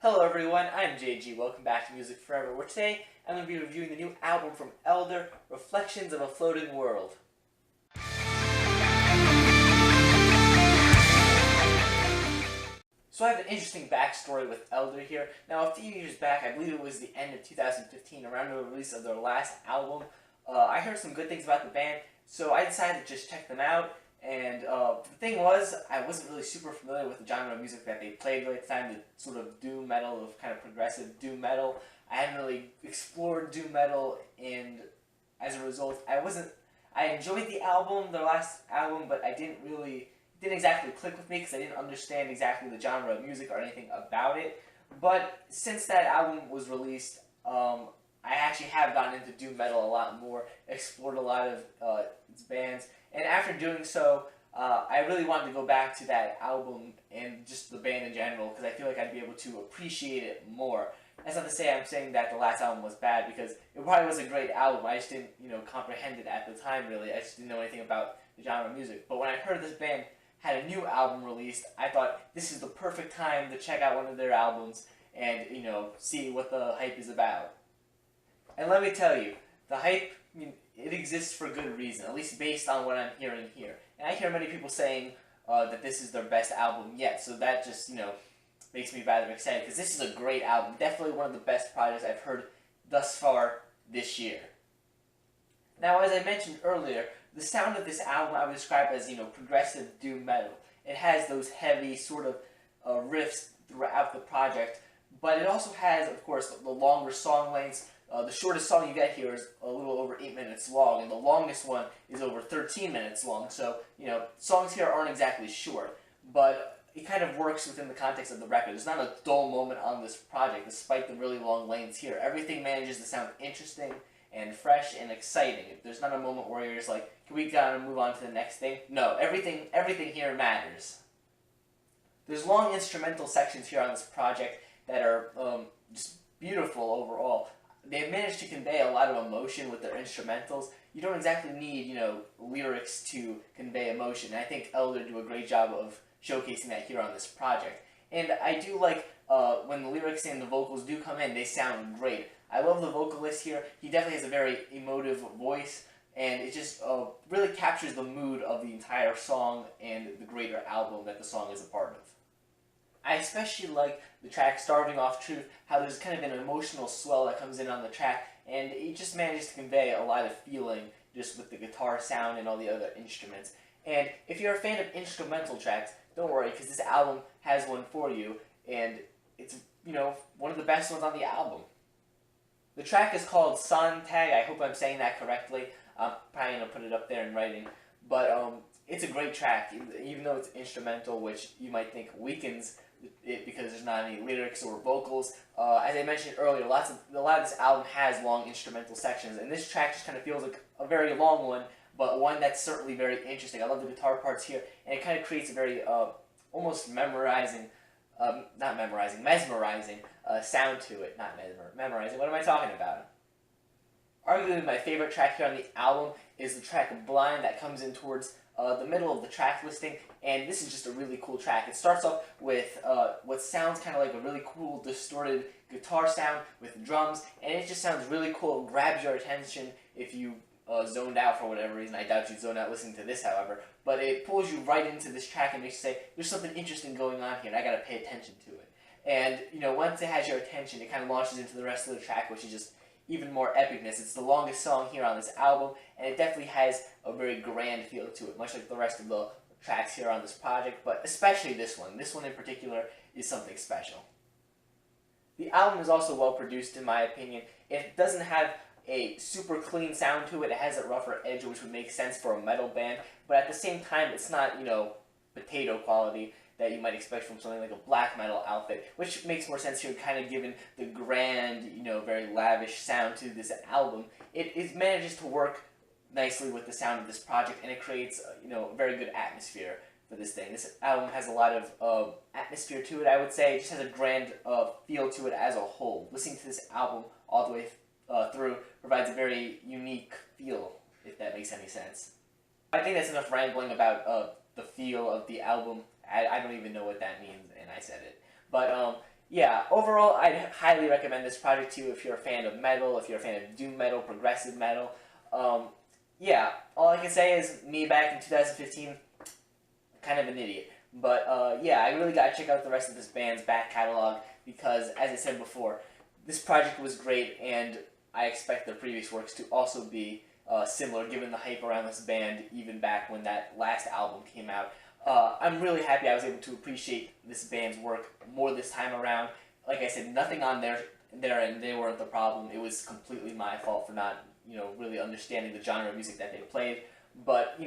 Hello everyone, I'm JG. Welcome back to Music Forever, where today I'm going to be reviewing the new album from Elder, Reflections of a Floating World. So I have an interesting backstory with Elder here. Now, a few years back, I believe it was the end of 2015, around the release of their last album, I heard some good things about the band, so I decided to just check them out. And the thing was, I wasn't really super familiar with the genre of music that they played at the time, the sort of doom metal, of kind of progressive doom metal. I hadn't really explored doom metal, and as a result, I enjoyed the album, their last album, but it didn't exactly click with me because I didn't understand exactly the genre of music or anything about it. But since that album was released, I actually have gotten into doom metal a lot more, explored a lot of its bands, and after doing so, I really wanted to go back to that album and just the band in general because I feel like I'd be able to appreciate it more. That's not to say I'm saying that the last album was bad, because it probably was a great album. I just didn't, comprehend it at the time, really. I just didn't know anything about the genre of music. But when I heard this band had a new album released, I thought this is the perfect time to check out one of their albums and, see what the hype is about. And let me tell you, the hype, it exists for good reason, at least based on what I'm hearing here. And I hear many people saying that this is their best album yet, so that just, makes me rather excited, because this is a great album. Definitely one of the best projects I've heard thus far this year. Now, as I mentioned earlier, the sound of this album I would describe as, progressive doom metal. It has those heavy sort of riffs throughout the project, but it also has, of course, the longer song lengths. The shortest song you get here is a little over 8 minutes long, and the longest one is over 13 minutes long. So, songs here aren't exactly short, but it kind of works within the context of the record. There's not a dull moment on this project, despite the really long lengths here. Everything manages to sound interesting and fresh and exciting. There's not a moment where you're just like, can we gotta move on to the next thing? No, everything here matters. There's long instrumental sections here on this project that are just beautiful overall. They've managed to convey a lot of emotion with their instrumentals. You don't exactly need, lyrics to convey emotion. And I think Elder do a great job of showcasing that here on this project. And I do like when the lyrics and the vocals do come in, they sound great. I love the vocalist here. He definitely has a very emotive voice, and it just really captures the mood of the entire song and the greater album that the song is a part of. I especially like the track Starving Off Truth, how there's kind of an emotional swell that comes in on the track, and it just manages to convey a lot of feeling just with the guitar sound and all the other instruments. And if you're a fan of instrumental tracks, don't worry, because this album has one for you, and it's, one of the best ones on the album. The track is called Sontag. I hope I'm saying that correctly. I'm probably going to put it up there in writing. But it's a great track, even though it's instrumental, which you might think weakens it because there's not any lyrics or vocals. As I mentioned earlier, a lot of this album has long instrumental sections, and this track just kind of feels like a very long one, but one that's certainly very interesting. I love the guitar parts here, and it kind of creates a very almost mesmerizing sound to it. Not memorizing. What am I talking about? Arguably my favorite track here on the album is the track Blind, that comes in towards the middle of the track listing, and this is just a really cool track. It starts off with what sounds kind of like a really cool distorted guitar sound with drums, and it just sounds really cool. It grabs your attention if you zoned out for whatever reason. I doubt you'd zone out listening to this, however, but it pulls you right into this track and makes you say, there's something interesting going on here, and I gotta pay attention to it. And, once it has your attention, it kind of launches into the rest of the track, which is just even more epicness. It's the longest song here on this album, and it definitely has a very grand feel to it, much like the rest of the tracks here on this project, but especially this one. This one in particular is something special. The album is also well produced, in my opinion. It doesn't have a super clean sound to it. It has a rougher edge, which would make sense for a metal band, but at the same time, it's not, potato quality that you might expect from something like a black metal outfit, which makes more sense here, kind of given the grand, very lavish sound to this album. It manages to work nicely with the sound of this project, and it creates, a very good atmosphere for this thing. This album has a lot of atmosphere to it, I would say. It just has a grand feel to it as a whole. Listening to this album all the way through provides a very unique feel, if that makes any sense. I think that's enough rambling about the feel of the album. I don't even know what that means, and I said it. But yeah, overall, I'd highly recommend this project to you if you're a fan of metal, if you're a fan of doom metal, progressive metal. Um, yeah, all I can say is me back in 2015, kind of an idiot. But yeah, I really got to check out the rest of this band's back catalog because, as I said before, this project was great, and I expect their previous works to also be similar, given the hype around this band even back when that last album came out. I'm really happy I was able to appreciate this band's work more this time around. Like I said, nothing on their end, they weren't the problem. It was completely my fault for not, really understanding the genre of music that they played. But,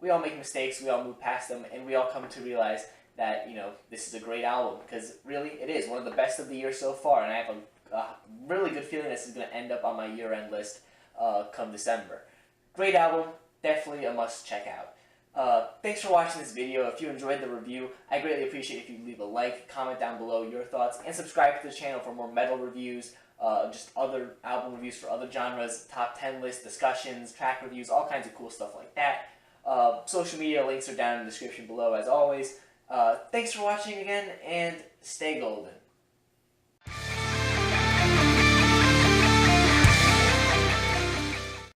we all make mistakes, we all move past them, and we all come to realize that, this is a great album, because really, it is one of the best of the year so far, and I have a really good feeling this is going to end up on my year-end list come December. Great album, definitely a must check out. Thanks for watching this video. If you enjoyed the review, I greatly appreciate if you leave a like, comment down below your thoughts, and subscribe to the channel for more metal reviews, just other album reviews for other genres, top 10 lists, discussions, track reviews, all kinds of cool stuff like that. Social media links are down in the description below as always. Thanks for watching again, and stay golden.